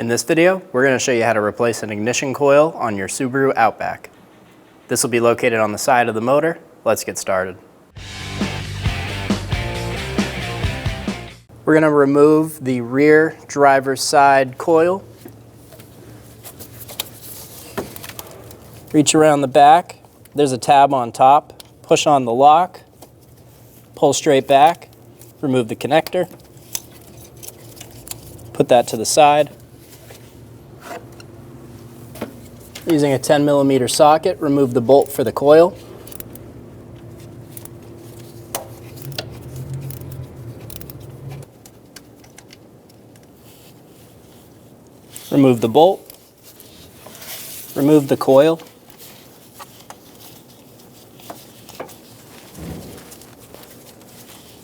In this video, we're going to show you how to replace an ignition coil on your Subaru Outback. This will be located on the side of the motor. Let's get started. We're going to remove the rear driver's side coil. Reach around the back. There's a tab on top. Push on the lock. Pull straight back. Remove the connector. Put that to the side. Using a 10mm socket, remove the bolt for the coil. Remove the bolt. Remove the coil.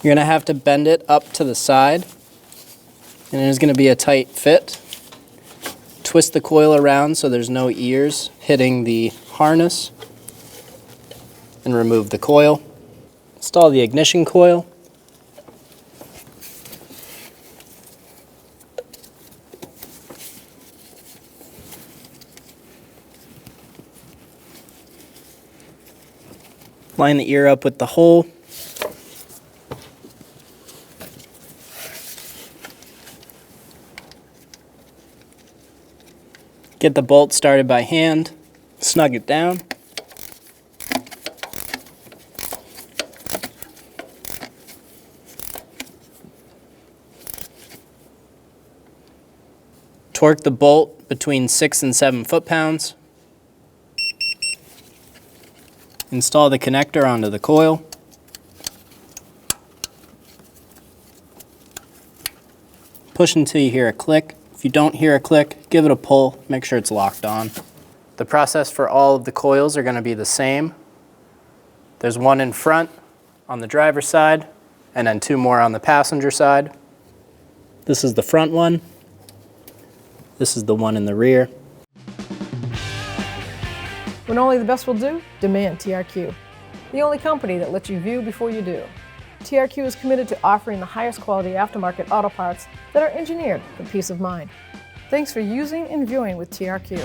You're going to have to bend it up to the side, and it is going to be a tight fit. Twist the coil around so there's no ears hitting the harness, and remove the coil. Install the ignition coil. Line the ear up with the hole. Get the bolt started by hand, snug it down. Torque the bolt between 6 and 7 foot-pounds. Install the connector onto the coil. Push until you hear a click. If you don't hear a click, give it a pull, make sure it's locked on. The process for all of the coils are going to be the same. There's one in front on the driver's side, and then 2 more on the passenger side. This is the front one. This is the one in the rear. When only the best will do, demand TRQ. The only company that lets you view before you do. TRQ is committed to offering the highest quality aftermarket auto parts that are engineered for peace of mind. Thanks for using and viewing with TRQ.